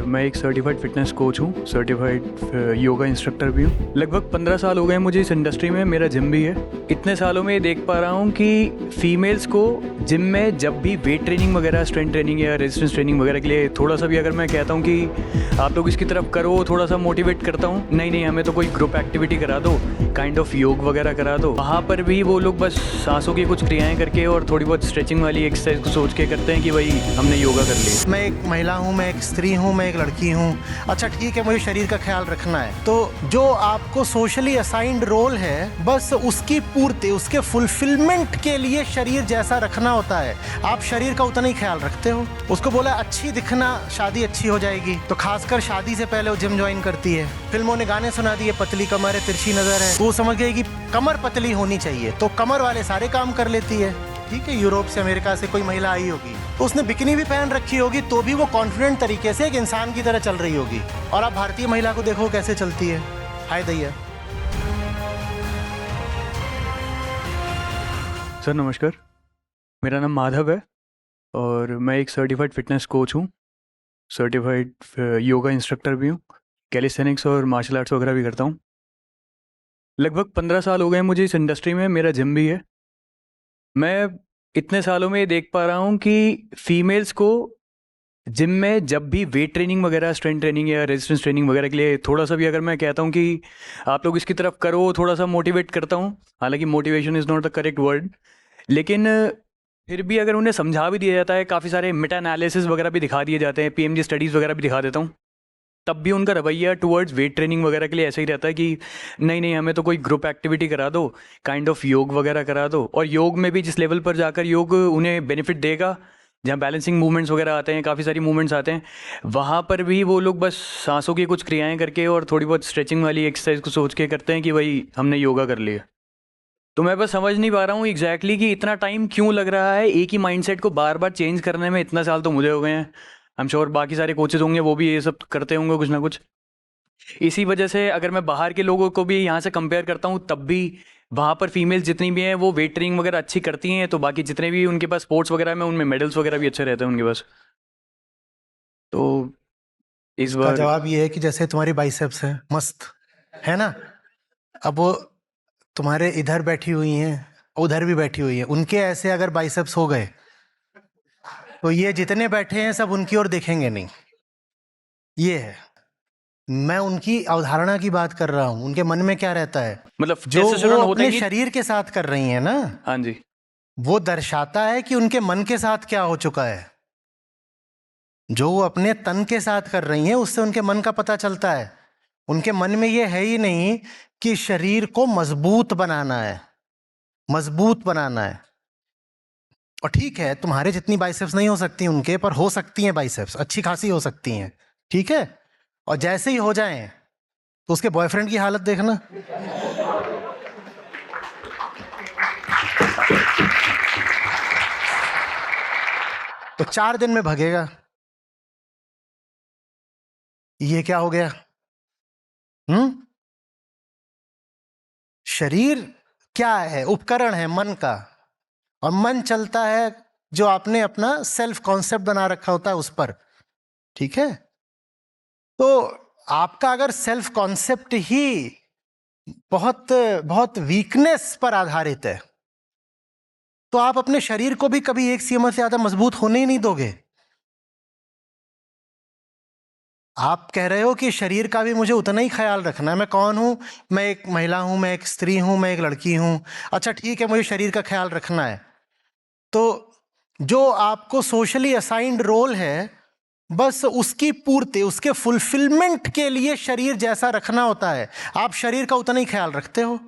मैं एक certified fitness coach हूँ, सर्टिफाइड योगा इंस्ट्रक्टर भी हूँ। लगभग 15 साल हो गए मुझे इस इंडस्ट्री में, मेरा जिम भी है। इतने सालों में ये देख पा रहा हूँ कि फीमेल्स को जिम में जब भी वेट ट्रेनिंग वगैरह, स्ट्रेंथ ट्रेनिंग या रेजिस्टेंस ट्रेनिंग वगैरह के लिए थोड़ा सा भी अगर मैं कहता हूँ कि आप लोग इसकी तरफ करो, थोड़ा सा मोटिवेट करता हूँ, नहीं नहीं हमें तो कोई ग्रुप एक्टिविटी करा दो, काइंड ऑफ योग वगैरह करा दो, वहाँ पर भी वो लोग बस सांसों की कुछ क्रियाएं करके और थोड़ी बहुत स्ट्रेचिंग वाली एक्सरसाइज को सोच के करते हैं कि भाई हमने योगा कर लिया। मैं एक महिला हूँ, मैं एक स्त्री हूँ, मैं एक लड़की हूँ। अच्छा ठीक है, मुझे शरीर का ख्याल रखना है, तो जो आपको सोशली असाइंड रोल है बस उसकी पूर्ति, उसके फुलफिलमेंट के लिए शरीर जैसा रखना होता है। आप शरीर का उतना ही ख्याल रखते हो। उसको बोला अच्छी दिखना, शादी अच्छी हो जाएगी, तो खासकर शादी से पहले वो जिम ज्वाइन करती है। फिल्मों ने गाने सुना दिए, पतली कमर है, तिरछी नजर है, तो वो समझ गई कि कमर पतली होनी चाहिए, तो कमर वाले सारे काम कर लेती है। ठीक है, यूरोप से, अमेरिका से कोई महिला आई होगी तो उसने बिकनी भी पहन रखी होगी, तो भी वो कॉन्फिडेंट तरीके से एक इंसान की तरह चल रही होगी। और आप भारतीय महिला को देखो कैसे चलती है। हाय दैया। सर नमस्कार, मेरा नाम माधव है और मैं एक सर्टिफाइड फिटनेस कोच हूँ, सर्टिफाइड योगा इंस्ट्रक्टर भी हूँ, कैलिस्थेनिक्स और मार्शल आर्ट्स वगैरह भी करता हूँ। लगभग 15 साल हो गए मुझे इस इंडस्ट्री में, मेरा जिम भी है। मैं इतने सालों में ये देख पा रहा हूँ कि फीमेल्स को जिम में जब भी वेट ट्रेनिंग वगैरह, स्ट्रेंथ ट्रेनिंग या रेजिस्टेंस ट्रेनिंग वगैरह के लिए थोड़ा सा भी अगर मैं कहता हूँ कि आप लोग इसकी तरफ करो, थोड़ा सा मोटिवेट करता हूँ, हालांकि motivation is not the correct word, लेकिन फिर भी अगर उन्हें समझा भी दिया जाता है, काफ़ी सारे मेटा एनालिसिस वगैरह भी दिखा दिए जाते हैं, पीएमजी स्टडीज़ वगैरह भी दिखा देता हूँ, तब भी उनका रवैया टुवर्ड्स वेट ट्रेनिंग वगैरह के लिए ऐसा ही रहता है कि नहीं नहीं हमें तो कोई ग्रुप एक्टिविटी करा दो, काइंड ऑफ योग वगैरह करा दो। और योग में भी जिस लेवल पर जाकर योग उन्हें बेनिफिट देगा, जहाँ बैलेंसिंग मूवमेंट्स वगैरह आते हैं, काफ़ी सारी मूवमेंट्स आते हैं, वहाँ पर भी वो लोग बस सांसों की कुछ क्रियाएं करके और थोड़ी बहुत स्ट्रेचिंग वाली एक्सरसाइज को सोच के करते हैं कि भाई हमने योगा कर लिया। तो मैं बस समझ नहीं पा रहा हूँ एग्जैक्टली कि इतना टाइम क्यों लग रहा है एक ही माइंडसेट को बार बार चेंज करने में। इतना साल तो मुझे हो गए हैं, आई एम श्योर बाकी सारे कोचेज होंगे वो भी ये सब करते होंगे कुछ ना कुछ। इसी वजह से अगर मैं बाहर के लोगों को भी यहाँ से कंपेयर करता हूँ, तब भी वहाँ पर फीमेल्स जितनी भी हैं वो वेट ट्रेनिंग वगैरह अच्छी करती हैं, तो बाकी जितने भी उनके पास स्पोर्ट्स वगैरह में उनमें मेडल्स वगैरह भी अच्छे रहते हैं उनके पास। तो इस इसका बार जवाब ये है कि जैसे तुम्हारी बाइसेप्स है मस्त, है ना। अब वो तुम्हारे इधर बैठी हुई हैं, उधर भी बैठी हुई है, उनके ऐसे अगर बाइसेप्स हो गए तो ये जितने बैठे हैं सब उनकी ओर देखेंगे नहीं। ये है, मैं उनकी अवधारणा की बात कर रहा हूँ, उनके मन में क्या रहता है। मतलब जो वो टेस्टोस्टेरोन होता अपने ही नहीं। शरीर के साथ कर रही हैं ना, हाँ जी। वो दर्शाता है कि उनके मन के साथ क्या हो चुका है। जो वो अपने तन के साथ कर रही हैं उससे उनके मन का पता चलता है। उनके मन में ये है ही नहीं कि शरीर को मजबूत बनाना है, मजबूत बनाना है। और ठीक है, तुम्हारे जितनी बाइसेप्स नहीं हो सकती उनके, पर हो सकती हैं बाइसेप्स, अच्छी खासी हो सकती हैं। ठीक है, और जैसे ही हो जाएं तो उसके बॉयफ्रेंड की हालत देखना। तो 4 दिन में भगेगा। ये क्या हो गया? शरीर क्या है? उपकरण है मन का, और मन चलता है जो आपने अपना सेल्फ कॉन्सेप्ट बना रखा होता है उस पर। ठीक है, तो आपका अगर सेल्फ कॉन्सेप्ट ही बहुत बहुत वीकनेस पर आधारित है तो आप अपने शरीर को भी कभी एक सीमा से ज्यादा मजबूत होने ही नहीं दोगे। आप कह रहे हो कि शरीर का भी मुझे उतना ही ख्याल रखना है। मैं कौन हूं? मैं एक महिला हूं, मैं एक स्त्री हूं, मैं एक लड़की हूं। अच्छा ठीक है, मुझे शरीर का ख्याल रखना है, तो जो आपको सोशली असाइंड रोल है बस उसकी पूर्ति, उसके फुलफिलमेंट के लिए शरीर जैसा रखना होता है। आप शरीर का उतना ही ख्याल रखते हो।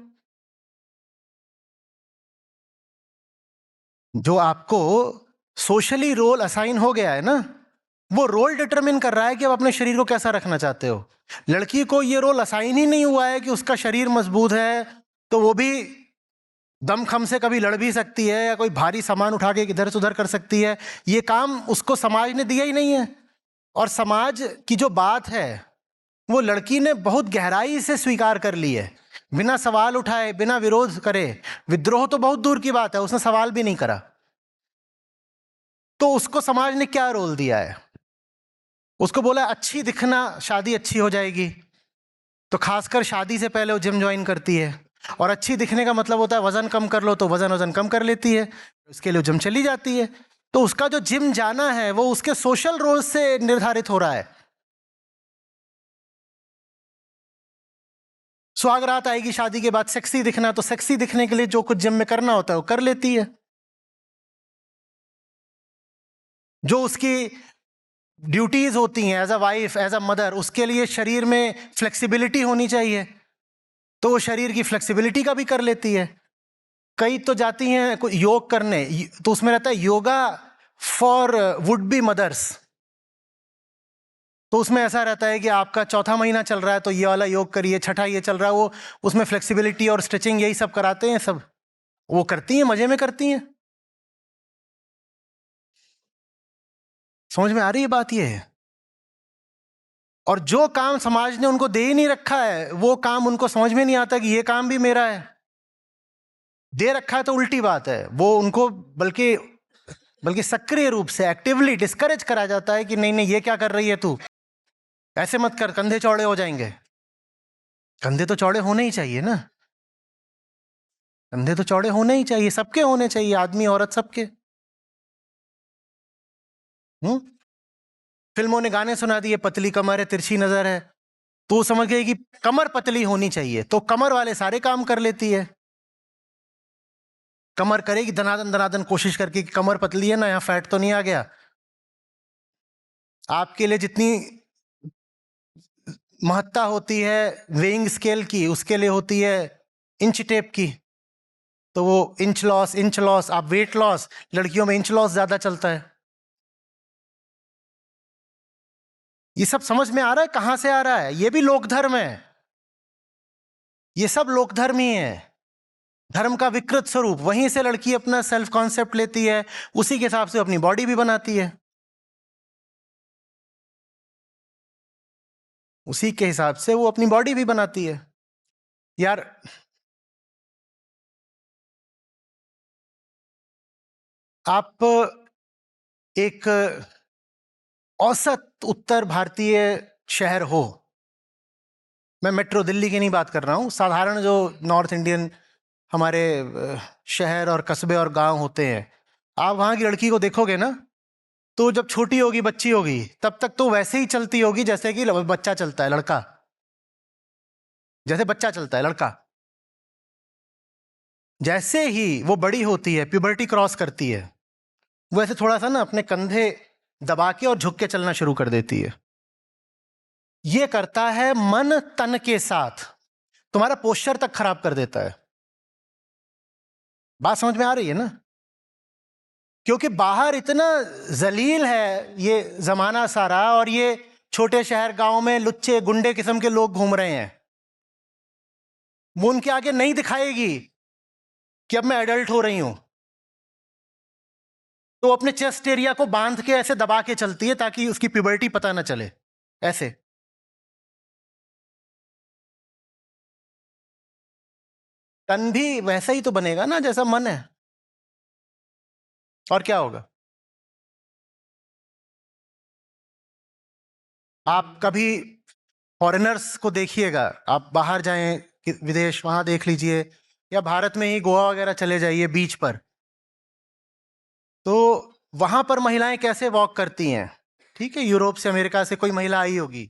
जो आपको सोशली रोल असाइन हो गया है ना, वो रोल डिटरमिन कर रहा है कि आप अपने शरीर को कैसा रखना चाहते हो। लड़की को ये रोल असाइन ही नहीं हुआ है कि उसका शरीर मजबूत है, तो वो भी दमखम से कभी लड़ भी सकती है या कोई भारी सामान उठा के इधर से उधर कर सकती है। ये काम उसको समाज ने दिया ही नहीं है। और समाज की जो बात है वो लड़की ने बहुत गहराई से स्वीकार कर ली है, बिना सवाल उठाए, बिना विरोध करे। विद्रोह तो बहुत दूर की बात है, उसने सवाल भी नहीं करा। तो उसको समाज ने क्या रोल दिया है? उसको बोला अच्छी दिखना शादी अच्छी हो जाएगी, तो खासकर शादी से पहले वो जिम ज्वाइन करती है। और अच्छी दिखने का मतलब होता है वजन कम कर लो, तो वजन कम कर लेती है, इसके लिए जिम चली जाती है। तो उसका जो जिम जाना है वो उसके सोशल रोल से निर्धारित हो रहा है। सुहागरात आएगी शादी के बाद, सेक्सी दिखना, तो सेक्सी दिखने के लिए जो कुछ जिम में करना होता है वो कर लेती है। जो उसकी ड्यूटीज होती हैं as a wife, as a mother, उसके लिए शरीर में फ्लेक्सिबिलिटी होनी चाहिए, तो वो शरीर की फ्लेक्सिबिलिटी का भी कर लेती है। कई तो जाती हैं योग करने, तो उसमें रहता है yoga for would be mothers, तो उसमें ऐसा रहता है कि आपका चौथा महीना चल रहा है तो ये वाला योग करिए, छठा ये चल रहा है, वो उसमें फ्लेक्सिबिलिटी और स्ट्रेचिंग यही सब कराते हैं, सब वो करती हैं, मजे में करती हैं। समझ में आ रही है बात? ये है। और जो काम समाज ने उनको दे ही नहीं रखा है, वो काम उनको समझ में नहीं आता कि ये काम भी मेरा है। दे रखा है तो उल्टी बात है, वो उनको बल्कि बल्कि सक्रिय रूप से एक्टिवली डिस्करेज करा जाता है कि नहीं नहीं ये क्या कर रही है तू, ऐसे मत कर, कंधे चौड़े हो जाएंगे। कंधे तो चौड़े होने ही चाहिए ना, कंधे तो चौड़े होने ही चाहिए, सबके होने चाहिए, आदमी औरत सबके। फिल्मों ने गाने सुना दिए, पतली कमर है तिरछी नजर है, तो वो समझ गई कि कमर पतली होनी चाहिए, तो कमर वाले सारे काम कर लेती है। कमर करेगी दनादन दनादन कोशिश करके कि कमर पतली है ना, यहां फैट तो नहीं आ गया। आपके लिए जितनी महत्ता होती है वेइंग स्केल की, उसके लिए होती है इंच टेप की। तो वो इंच लॉस, आप वेट लॉस, लड़कियों में इंच लॉस ज्यादा चलता है। ये सब समझ में आ रहा है कहां से आ रहा है? ये भी लोक धर्म है, ये सब लोक धर्म ही है, धर्म का विकृत स्वरूप। वहीं से लड़की अपना सेल्फ कॉन्सेप्ट लेती है, उसी के हिसाब से अपनी बॉडी भी बनाती है, उसी के हिसाब से वो अपनी बॉडी भी बनाती है। यार आप एक औसत उत्तर भारतीय शहर हो, मैं मेट्रो दिल्ली की नहीं बात कर रहा हूं, साधारण जो नॉर्थ इंडियन हमारे शहर और कस्बे और गांव होते हैं, आप वहां की लड़की को देखोगे ना, तो जब छोटी होगी, बच्ची होगी, तब तक तो वैसे ही चलती होगी जैसे कि बच्चा चलता है, लड़का जैसे बच्चा चलता है लड़का। जैसे ही वो बड़ी होती है, प्यूबर्टी क्रॉस करती है, वो ऐसे थोड़ा सा ना अपने कंधे दबा के और झुक के चलना शुरू कर देती है। ये करता है मन तन के साथ, तुम्हारा पोस्चर तक खराब कर देता है। बात समझ में आ रही है ना? क्योंकि बाहर इतना जलील है ये जमाना सारा, और ये छोटे शहर गांव में लुच्चे गुंडे किस्म के लोग घूम रहे हैं, वो उनके आगे नहीं दिखाएगी कि अब मैं एडल्ट हो रही हूं, तो अपने चेस्ट एरिया को बांध के ऐसे दबा के चलती है ताकि उसकी प्यूबर्टी पता ना चले, ऐसे। तन भी वैसा ही तो बनेगा ना जैसा मन है, और क्या होगा? आप कभी फॉरेनर्स को देखिएगा, आप बाहर जाएं विदेश, वहां देख लीजिए, या भारत में ही गोवा वगैरह चले जाइए बीच पर, तो वहां पर महिलाएं कैसे वॉक करती हैं। ठीक है, यूरोप से अमेरिका से कोई महिला आई होगी,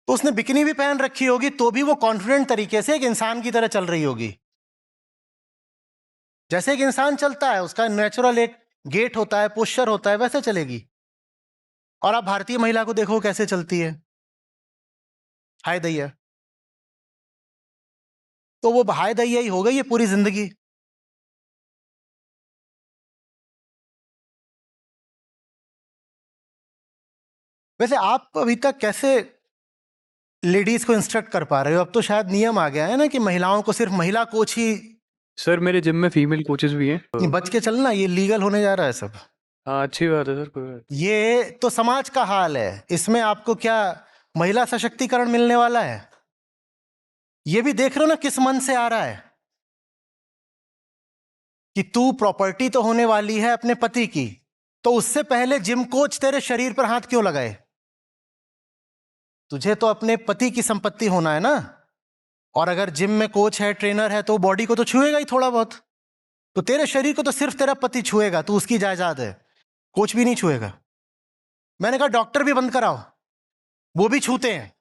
तो उसने बिकिनी भी पहन रखी होगी, तो भी वो कॉन्फिडेंट तरीके से एक इंसान की तरह चल रही होगी, जैसे एक इंसान चलता है, उसका नेचुरल एक गेट होता है, पोस्चर होता है, वैसे चलेगी। और आप भारतीय महिला को देखो कैसे चलती है, हाय दैया, तो वो हाय दैया ही हो गई है पूरी जिंदगी। वैसे आप अभी तक कैसे लेडीज को इंस्ट्रक्ट कर पा रहे हो? अब तो शायद नियम आ गया है ना कि महिलाओं को सिर्फ महिला कोच ही। सर मेरे जिम में फीमेल कोचेस भी हैं। नहीं, बच के चलना, ये लीगल होने जा रहा है सब। हाँ अच्छी बात है सर, कोई बात। ये तो समाज का हाल है, इसमें आपको क्या महिला सशक्तिकरण मिलने वाला है? ये भी देख रहे हो ना किस मन से आ रहा है कि तू प्रॉपर्टी तो होने वाली है अपने पति की, तो उससे पहले जिम कोच तेरे शरीर पर हाथ क्यों लगाए? तुझे तो अपने पति की संपत्ति होना है ना। और अगर जिम में कोच है, ट्रेनर है, तो बॉडी को तो छुएगा ही थोड़ा बहुत। तो तेरे शरीर को तो सिर्फ तेरा पति छुएगा, तू उसकी जायदाद है, कोच भी नहीं छुएगा। मैंने कहा डॉक्टर भी बंद कराओ, वो भी छूते हैं।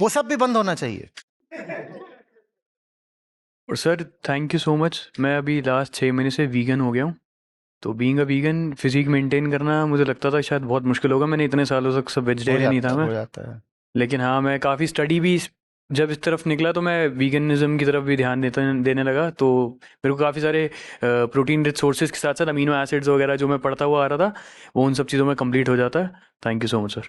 वो सब भी बंद होना चाहिए। और sir thank you so much, मैं अभी लास्ट 6 महीने से वीगन हो गया हूँ। तो being a vegan physique maintain करना मुझे लगता था शायद बहुत मुश्किल होगा, मैंने इतने सालों तक सब वेजिटेरियन ही था मैं। हो जाता है। लेकिन हाँ, मैं काफ़ी स्टडी भी जब इस तरफ निकला तो मैं वीगनिज्म की तरफ भी ध्यान देने लगा। तो मेरे को काफ़ी सारे प्रोटीन रिच सोर्सेज के साथ साथ अमीनो एसिड्स वगैरह जो मैं पढ़ता हुआ आ रहा था, वो उन सब चीज़ों में कंप्लीट हो जाता है। Thank you so much sir.